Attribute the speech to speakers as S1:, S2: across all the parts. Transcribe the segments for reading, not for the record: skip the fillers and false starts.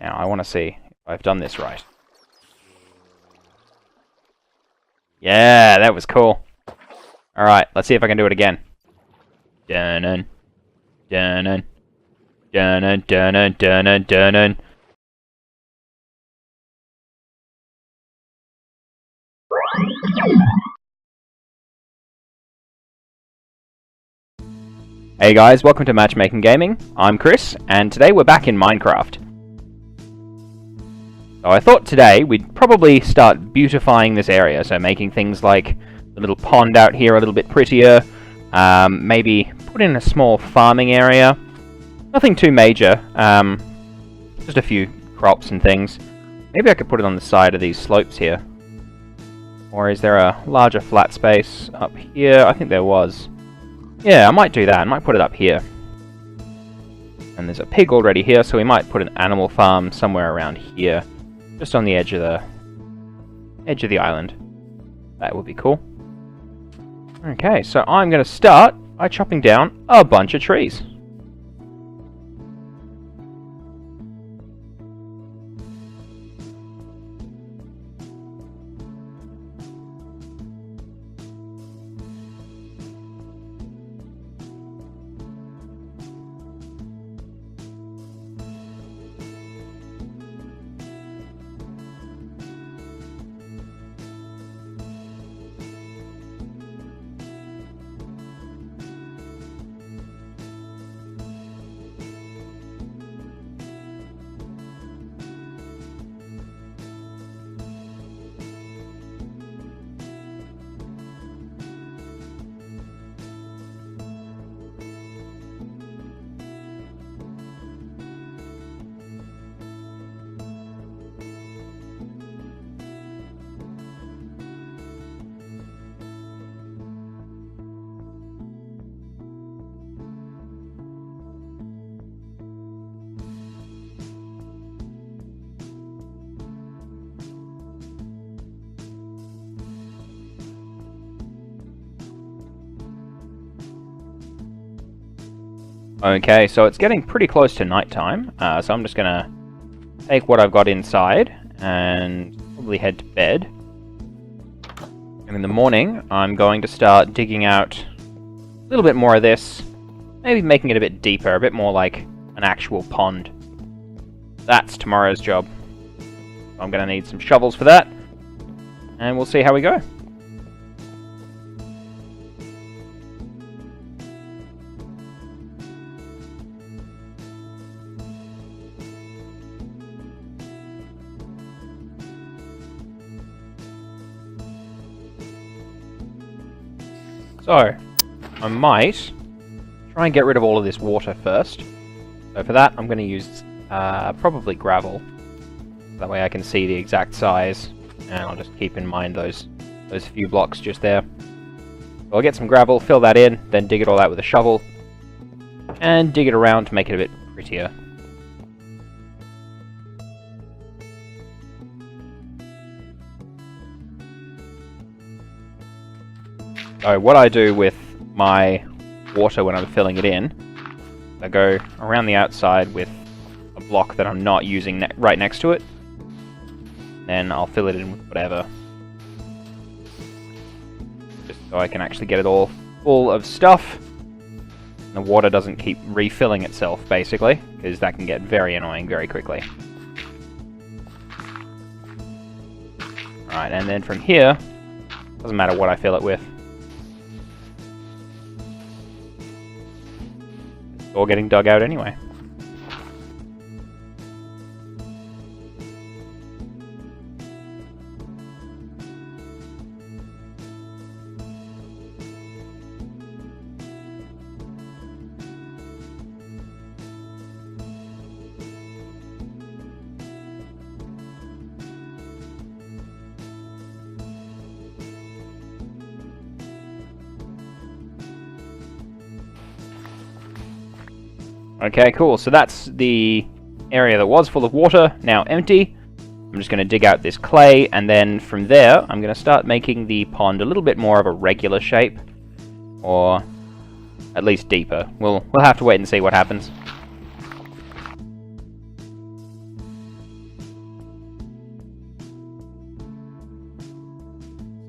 S1: Now, I want to see if I've done this right. Yeah, that was cool. Alright, let's see if I can do it again. Dun-dun. Dun-dun. Dun-dun, dun-dun, dun-dun, dun-dun. Hey guys, welcome to Matchmaking Gaming. I'm Chris, and today we're back in Minecraft. So I thought today we'd probably start beautifying this area, so making things like the little pond out here a little bit prettier, maybe put in a small farming area. Nothing too major, just a few crops and things. Maybe I could put it on the side of these slopes here. Or is there a larger flat space up here? I think there was. Yeah, I might do that. I might put it up here. And there's a pig already here, so we might put an animal farm somewhere around here. Just on the edge of the island. That would be cool. Okay, so I'm going to start by chopping down a bunch of trees. Okay, so it's getting pretty close to nighttime, so I'm just gonna take what I've got inside and probably head to bed. And in the morning, I'm going to start digging out a little bit more of this, maybe making it a bit deeper, a bit more like an actual pond. That's tomorrow's job. I'm gonna need some shovels for that, and we'll see how we go. So, I might try and get rid of all of this water first. So for that, I'm going to use probably gravel. That way I can see the exact size, and I'll just keep in mind those few blocks just there. So I'll get some gravel, fill that in, then dig it all out with a shovel, and dig it around to make it a bit prettier. So what I do with my water when I'm filling it in, I go around the outside with a block that I'm not using right next to it. Then I'll fill it in with whatever. Just so I can actually get it all full of stuff. And the water doesn't keep refilling itself, basically, because that can get very annoying very quickly. Alright, and then from here, doesn't matter what I fill it with. All getting dug out anyway. Okay, cool. So that's the area that was full of water, now empty. I'm just going to dig out this clay, and then from there, I'm going to start making the pond a little bit more of a regular shape, or at least deeper. We'll have to wait and see what happens.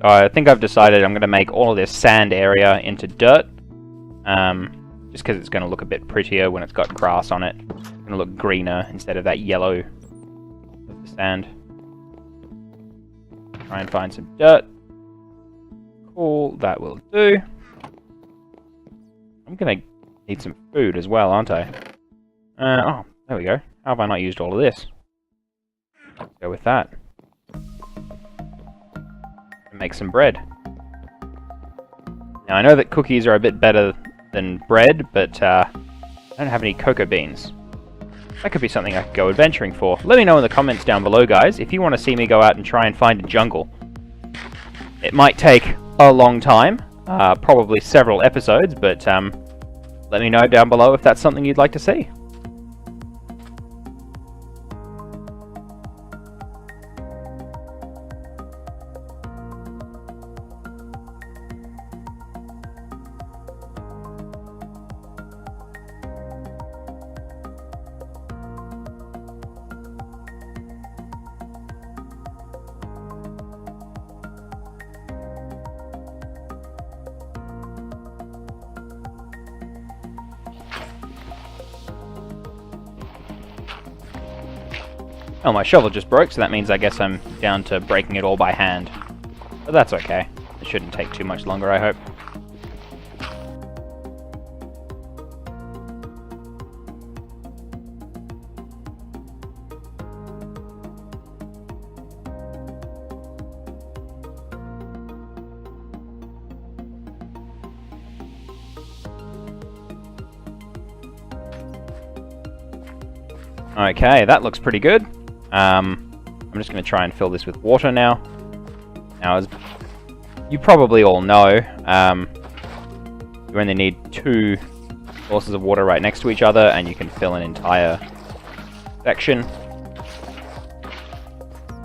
S1: I think I've decided I'm going to make all of this sand area into dirt. Just because it's going to look a bit prettier when it's got grass on it. It's going to look greener instead of that yellow of the sand. Try and find some dirt. Cool, that will do. I'm going to need some food as well, aren't I? Oh, there we go. How have I not used all of this? Let's go with that. And make some bread. Now, I know that cookies are a bit better than bread, but I don't have any cocoa beans. That could be something I could go adventuring for. Let me know in the comments down below, guys, if you want to see me go out and try and find a jungle. It might take a long time, probably several episodes, but let me know down below if that's something you'd like to see. Oh, my shovel just broke, so that means I guess I'm down to breaking it all by hand. But that's okay. It shouldn't take too much longer, I hope. Okay, that looks pretty good. I'm just going to try and fill this with water now. Now, as you probably all know, you only need 2 sources of water right next to each other, and you can fill an entire section.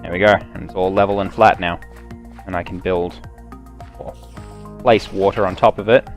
S1: There we go, and it's all level and flat now. And I can build or place water on top of it.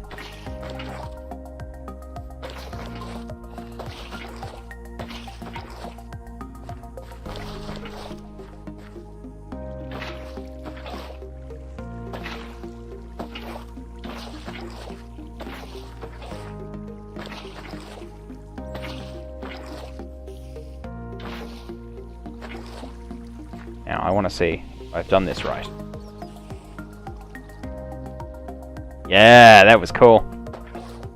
S1: Now, I want to see if I've done this right. Yeah, that was cool.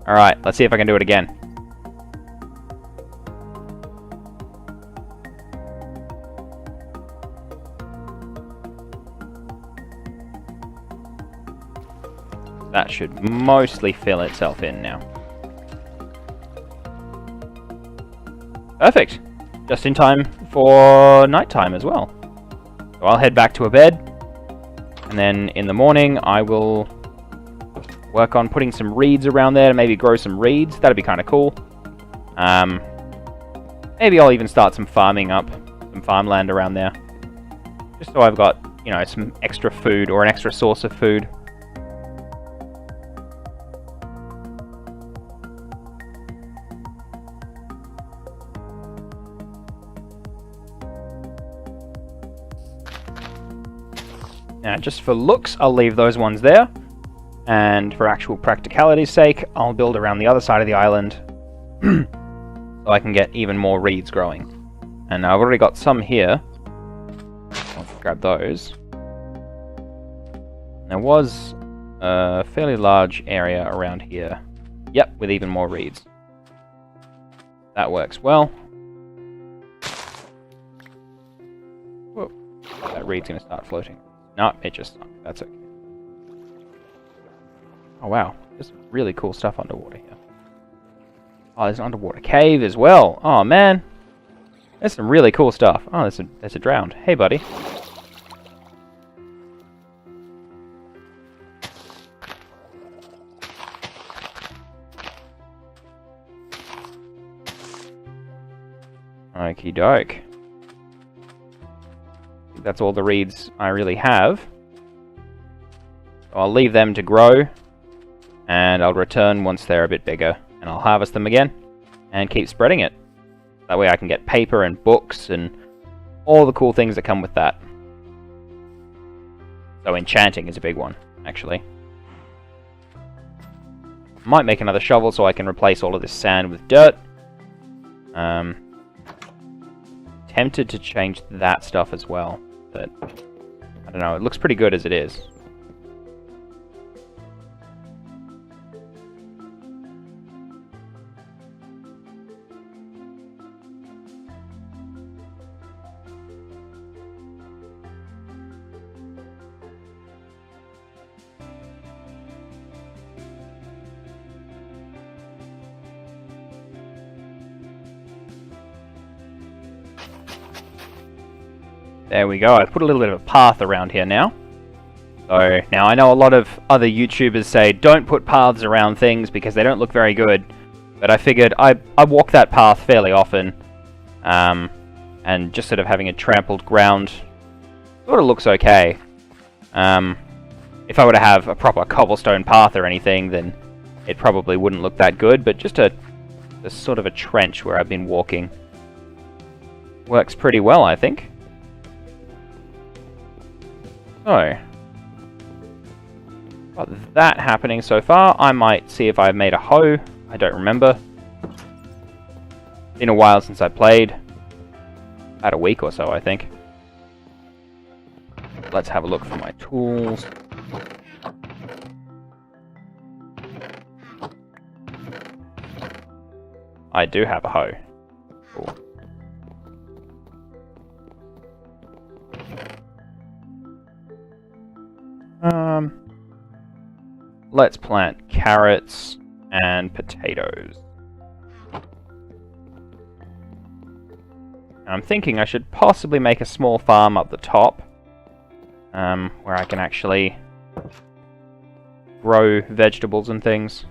S1: Alright, let's see if I can do it again. That should mostly fill itself in now. Perfect. Just in time for nighttime as well. So I'll head back to a bed, and then in the morning I will work on putting some reeds around there to maybe grow some reeds. That'd be kind of cool. Maybe I'll even start some farming up, some farmland around there. Just so I've got, you know, some extra food or an extra source of food. Now, just for looks, I'll leave those ones there. And for actual practicality's sake, I'll build around the other side of the island so I can get even more reeds growing. And I've already got some here. I'll grab those. There was a fairly large area around here. Yep, with even more reeds. That works well. Whoa. That reed's going to start floating. No, it just sunk. That's okay. Oh wow, there's some really cool stuff underwater here. Oh, there's an underwater cave as well. Oh man, there's some really cool stuff. Oh, there's a drowned. Hey buddy. Okie doke. That's all the reeds I really have. So I'll leave them to grow, and I'll return once they're a bit bigger, and I'll harvest them again, and keep spreading it. That way I can get paper and books, and all the cool things that come with that. So enchanting is a big one, actually. Might make another shovel so I can replace all of this sand with dirt. Tempted to change that stuff as well, but I don't know, it looks pretty good as it is. There we go, I've put a little bit of a path around here now. So, now I know a lot of other YouTubers say don't put paths around things because they don't look very good. But I figured I walk that path fairly often. And just sort of having a trampled ground sort of looks okay. If I were to have a proper cobblestone path or anything, then it probably wouldn't look that good. But just a sort of a trench where I've been walking works pretty well, I think. So, got that happening so far. I might see if I've made a hoe. I don't remember. Been a while since I played. About a week or so, I think. Let's have a look for my tools. I do have a hoe. Cool. Let's plant carrots and potatoes. I'm thinking I should possibly make a small farm up the top, where I can actually grow vegetables and things.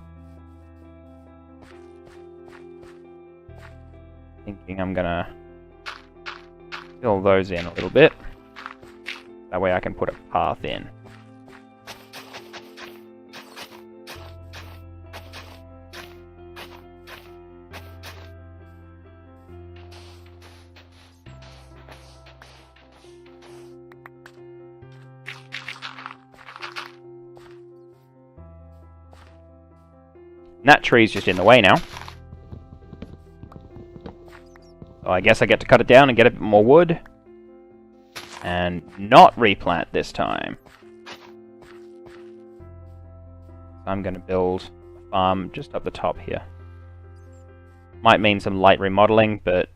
S1: Thinking I'm gonna fill those in a little bit. That way I can put a path in. And that tree's just in the way now. So I guess I get to cut it down and get a bit more wood. And not replant this time. I'm going to build a farm just up the top here. Might mean some light remodeling, but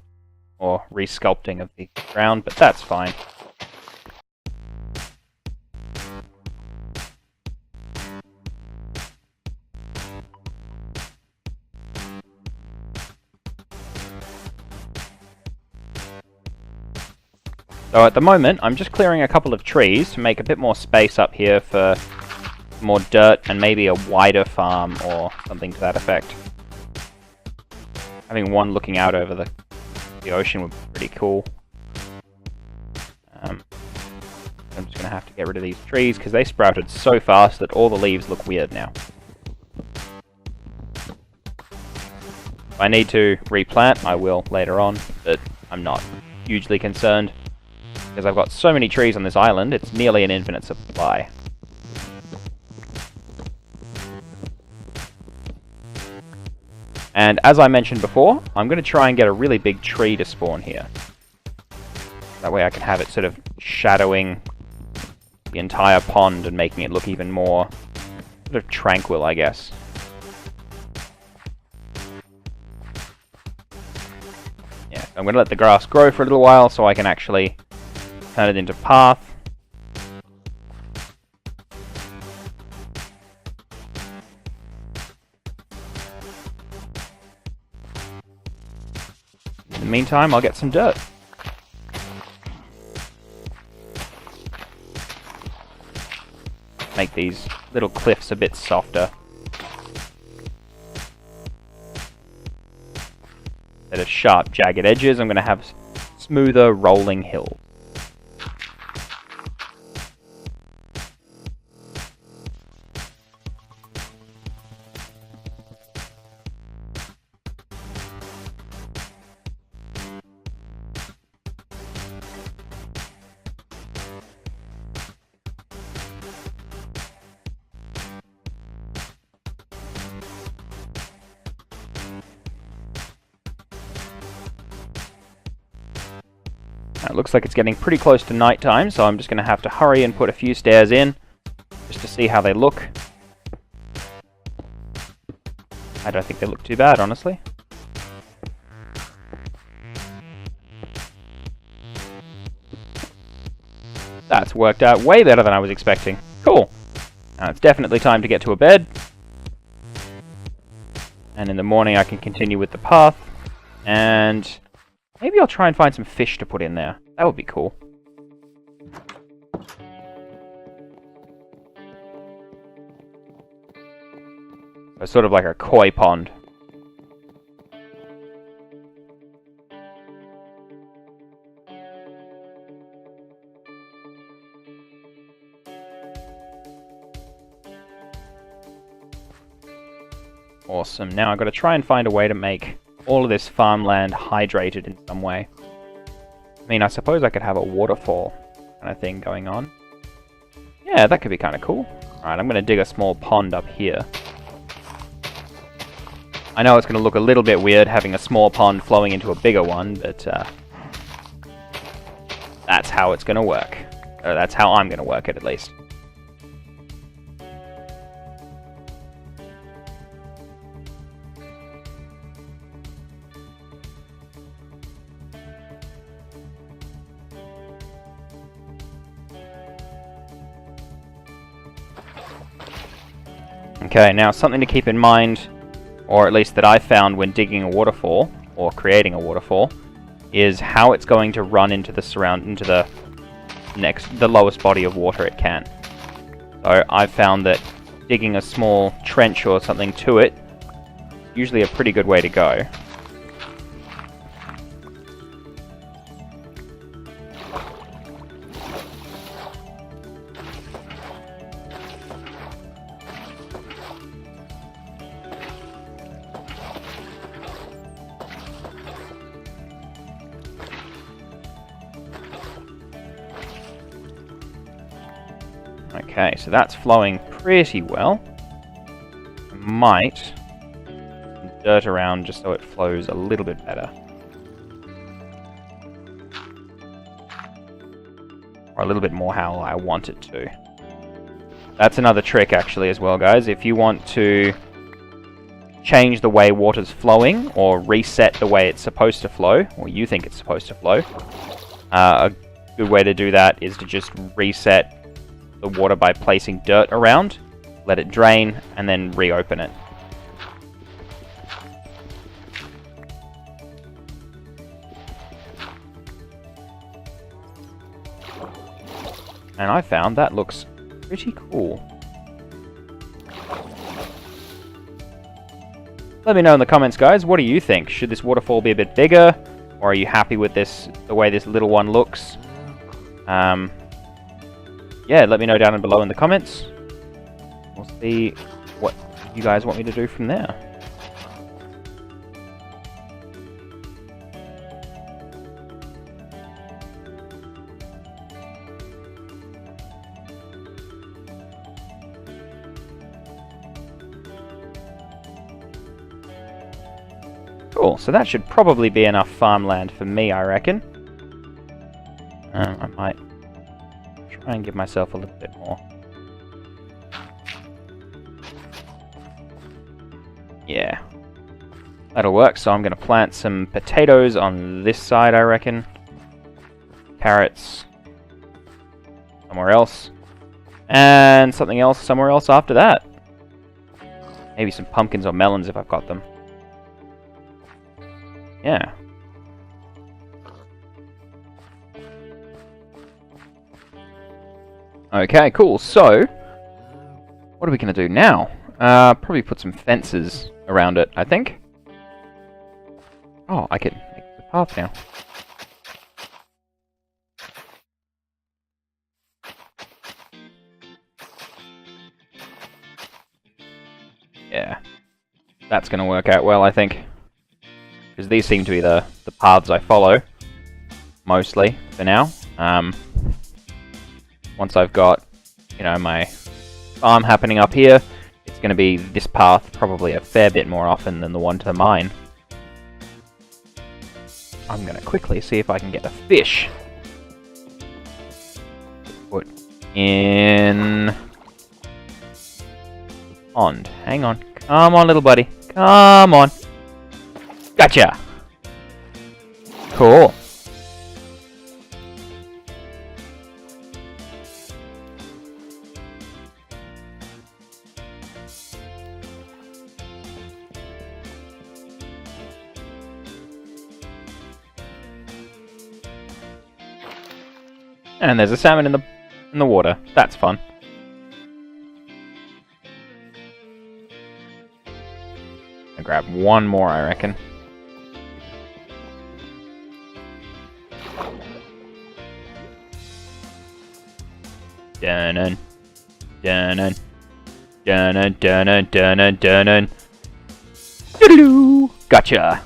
S1: or resculpting of the ground, but that's fine. So at the moment, I'm just clearing a couple of trees to make a bit more space up here for more dirt and maybe a wider farm or something to that effect. Having one looking out over the ocean would be pretty cool. I'm just going to have to get rid of these trees because they sprouted so fast that all the leaves look weird now. If I need to replant, I will later on, but I'm not hugely concerned. Because I've got so many trees on this island, it's nearly an infinite supply. And as I mentioned before, I'm going to try and get a really big tree to spawn here. That way I can have it sort of shadowing the entire pond and making it look even more sort of tranquil, I guess. Yeah, I'm going to let the grass grow for a little while so I can actually turn it into path. In the meantime, I'll get some dirt. Make these little cliffs a bit softer. Instead of sharp, jagged edges, I'm going to have smoother, rolling hills. It looks like it's getting pretty close to night time, so I'm just going to have to hurry and put a few stairs in, just to see how they look. I don't think they look too bad, honestly. That's worked out way better than I was expecting. Cool. Now it's definitely time to get to a bed. And in the morning I can continue with the path. And maybe I'll try and find some fish to put in there. That would be cool. It's sort of like a koi pond. Awesome. Now I've got to try and find a way to make all of this farmland hydrated in some way. I mean, I suppose I could have a waterfall kind of thing going on. Yeah, that could be kind of cool. Alright, I'm going to dig a small pond up here. I know it's going to look a little bit weird having a small pond flowing into a bigger one, but that's how it's going to work. Or that's how I'm going to work it, at least. Okay, now something to keep in mind, or at least that I found when digging a waterfall, or creating a waterfall, is how it's going to run into the lowest body of water it can. So I've found that digging a small trench or something to it is usually a pretty good way to go. Okay, so that's flowing pretty well. I might dirt around just so it flows a little bit better. Or a little bit more how I want it to. That's another trick actually as well, guys. If you want to change the way water's flowing, or reset the way it's supposed to flow, or you think it's supposed to flow, a good way to do that is to just reset the water by placing dirt around, let it drain, and then reopen it. And I found that looks pretty cool. Let me know in the comments, guys, what do you think? Should this waterfall be a bit bigger? Or are you happy with this, the way this little one looks? Yeah, let me know down below in the comments. We'll see what you guys want me to do from there. Cool, so that should probably be enough farmland for me, I reckon. I might try and give myself a little bit more. Yeah, that'll work. So I'm going to plant some potatoes on this side, I reckon. Carrots somewhere else. And something else somewhere else after that. Maybe some pumpkins or melons if I've got them. Yeah. Okay, cool. So, what are we going to do now? Probably put some fences around it, I think. Oh, I can make the path now. Yeah. That's going to work out well, I think. Because these seem to be the paths I follow, mostly, for now. Once I've got, you know, my farm happening up here, it's going to be this path probably a fair bit more often than the one to the mine. I'm going to quickly see if I can get a fish in... pond. Hang on. Come on, little buddy. Come on. Gotcha! Cool. And there's a salmon in the water. That's fun. I'll grab one more, I reckon. Dun-dun. Dun-dun. Dun-dun, dun-dun, dun-dun, dun-dun. Doodaloo! Gotcha!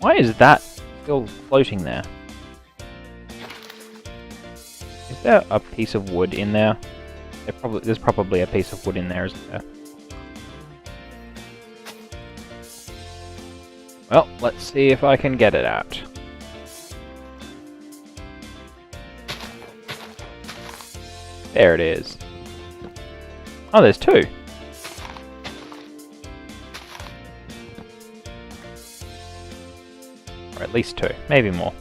S1: Why is that still floating there? Is there a piece of wood in there? There's probably a piece of wood in there, isn't there? Well, let's see if I can get it out. There it is. Oh, there's two. Or at least two, maybe more.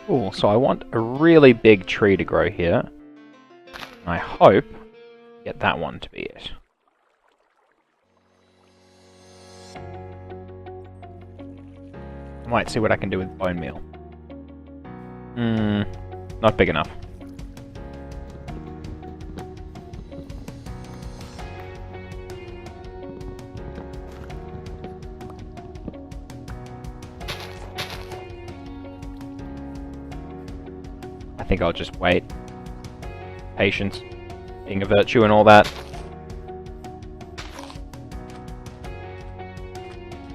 S1: Cool, so I want a really big tree to grow here. I hope I get that one to be it. I might see what I can do with bone meal. Not big enough. I think I'll just wait. Patience, being a virtue and all that.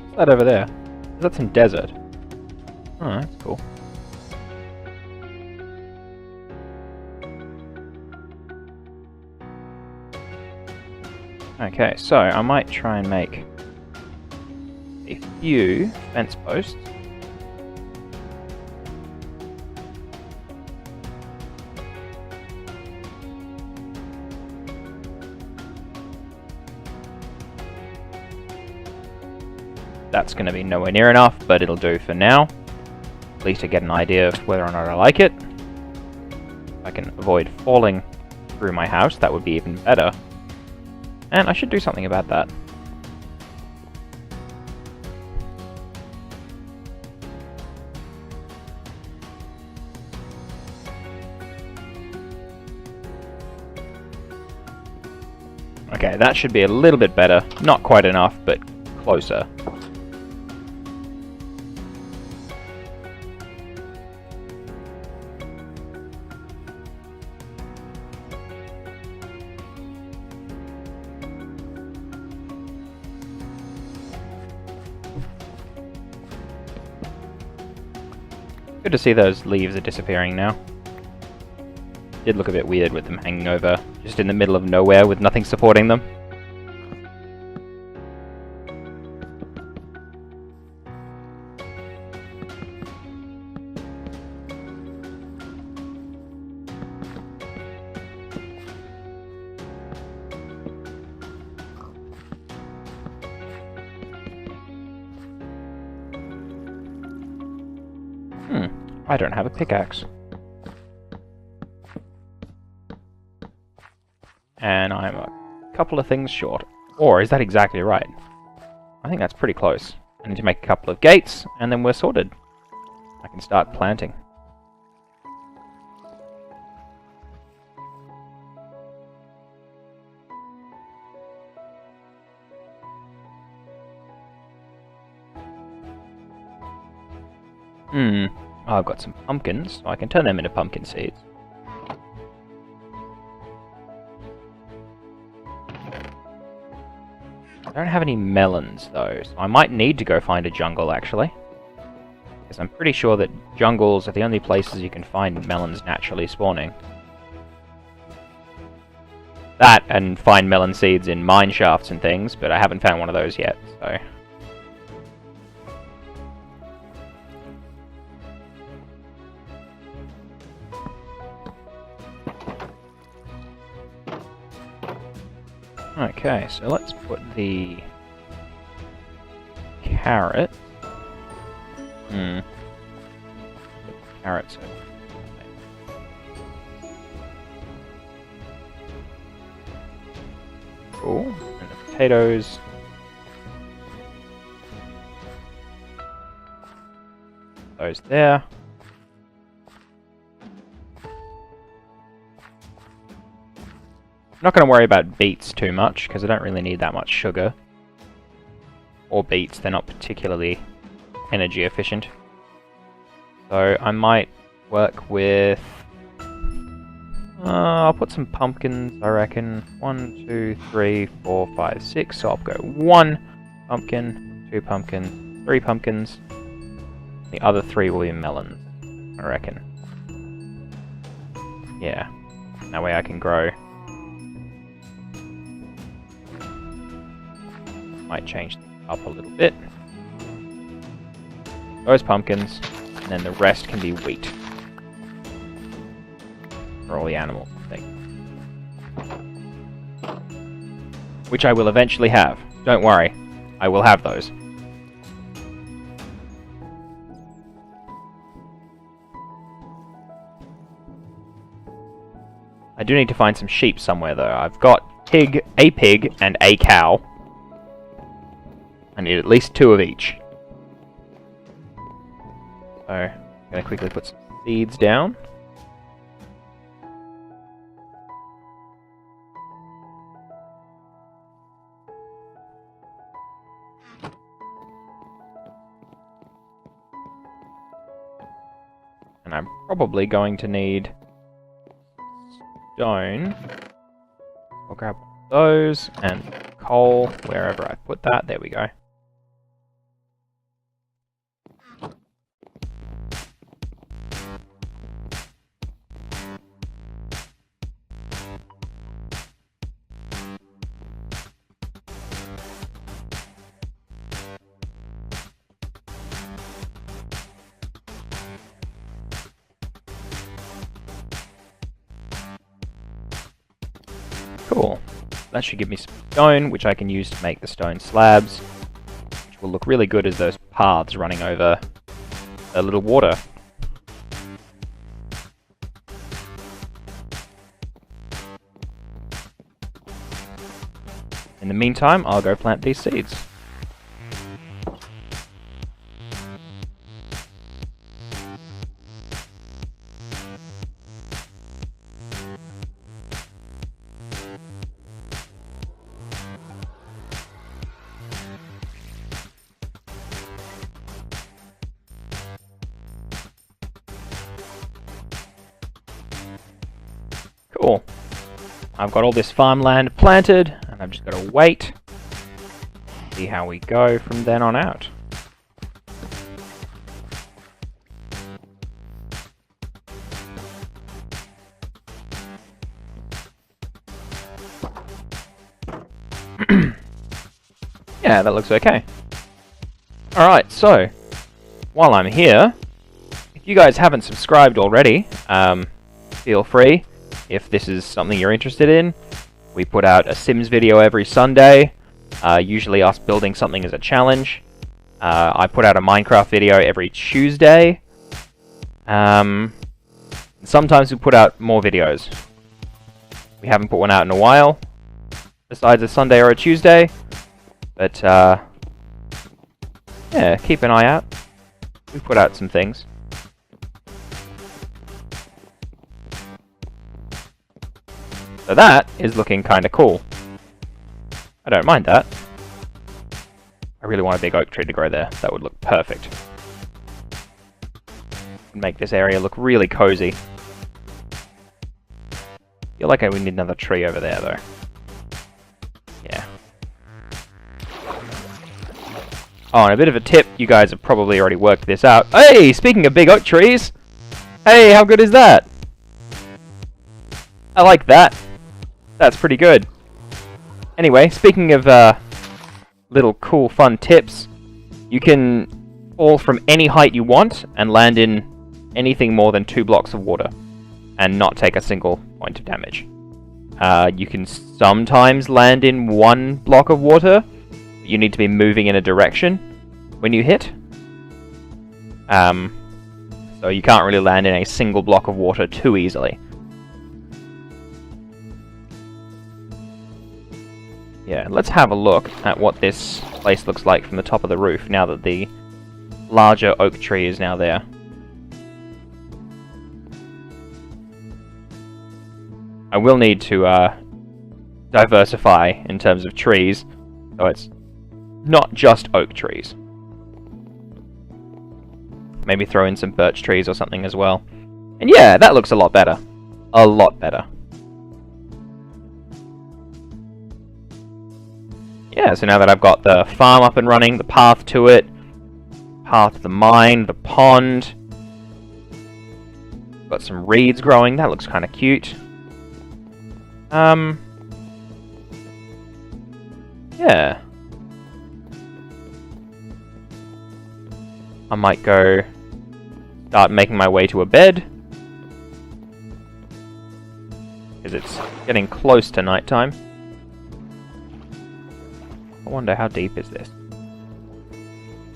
S1: What's that over there? Is that some desert? Oh, that's cool. Okay, so I might try and make a few fence posts. That's going to be nowhere near enough, but it'll do for now. At least I get an idea of whether or not I like it. If I can avoid falling through my house, that would be even better. And I should do something about that. Okay, that should be a little bit better. Not quite enough, but closer. Good to see those leaves are disappearing now. Did look a bit weird with them hanging over, just in the middle of nowhere with nothing supporting them. I don't have a pickaxe. And I'm a couple of things short. Or is that exactly right? I think that's pretty close. I need to make a couple of gates, and then we're sorted. I can start planting. Oh, I've got some pumpkins, so I can turn them into pumpkin seeds. I don't have any melons, though, so I might need to go find a jungle, actually. Because I'm pretty sure that jungles are the only places you can find melons naturally spawning. That, and find melon seeds in mine shafts and things, but I haven't found one of those yet, so... Okay, so let's put the carrot. Carrots. Cool. And the potatoes. Those there. I'm not going to worry about beets too much, because I don't really need that much sugar. Or beets, they're not particularly energy efficient. So I might work with... I'll put some pumpkins, I reckon. 1, 2, 3, 4, 5, 6. So I'll go 1 pumpkin, 2 pumpkins, 3 pumpkins. The other 3 will be melons, I reckon. Yeah. That way I can grow. Might change things up a little bit. Those pumpkins, and then the rest can be wheat. For all the animals, I think. Which I will eventually have. Don't worry, I will have those. I do need to find some sheep somewhere though. I've got a pig and a cow. I need at least 2 of each. So, I'm going to quickly put some seeds down. And I'm probably going to need stone. I'll grab one of those, and coal, wherever I put that. There we go. Cool. That should give me some stone, which I can use to make the stone slabs, which will look really good as those paths running over a little water. In the meantime, I'll go plant these seeds. Cool. I've got all this farmland planted, and I've just got to wait. See how we go from then on out. Yeah, that looks okay. Alright, so, while I'm here, if you guys haven't subscribed already, feel free. If this is something you're interested in, we put out a Sims video every Sunday, usually us building something as a challenge. I put out a Minecraft video every Tuesday. Sometimes we put out more videos. We haven't put one out in a while, besides a Sunday or a Tuesday. But, yeah, keep an eye out. We've put out some things. So that is looking kind of cool. I don't mind that. I really want a big oak tree to grow there. That would look perfect. Make this area look really cozy. Feel like I would need another tree over there, though. Yeah. Oh, and a bit of a tip. You guys have probably already worked this out. Hey, speaking of big oak trees! Hey, how good is that? I like that. That's pretty good. Anyway, speaking of little cool fun tips, you can fall from any height you want and land in anything more than 2 blocks of water and not take a single point of damage. You can sometimes land in 1 block of water. You need to be moving in a direction when you hit. So you can't really land in a single block of water too easily. Yeah, let's have a look at what this place looks like from the top of the roof now that the larger oak tree is now there. I will need to diversify in terms of trees, so it's not just oak trees. Maybe throw in some birch trees or something as well. And yeah, that looks a lot better. A lot better. Yeah, so now that I've got the farm up and running, the path to it, path to the mine, the pond, got some reeds growing, that looks kind of cute. Yeah. I might go start making my way to a bed, because it's getting close to nighttime. I wonder how deep is this?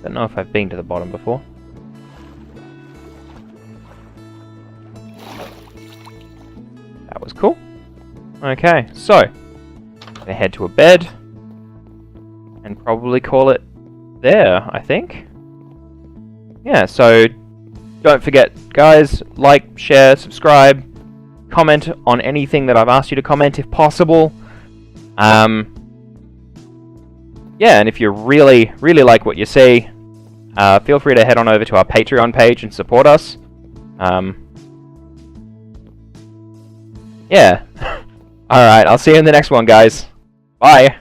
S1: Don't know if I've been to the bottom before. That was cool. Okay, so gonna head to a bed and probably call it there, I think. Yeah, so don't forget, guys, like, share, subscribe, comment on anything that I've asked you to comment if possible. Yeah, and if you really, really like what you see, feel free to head on over to our Patreon page and support us. Yeah. Alright, I'll see you in the next one, guys. Bye!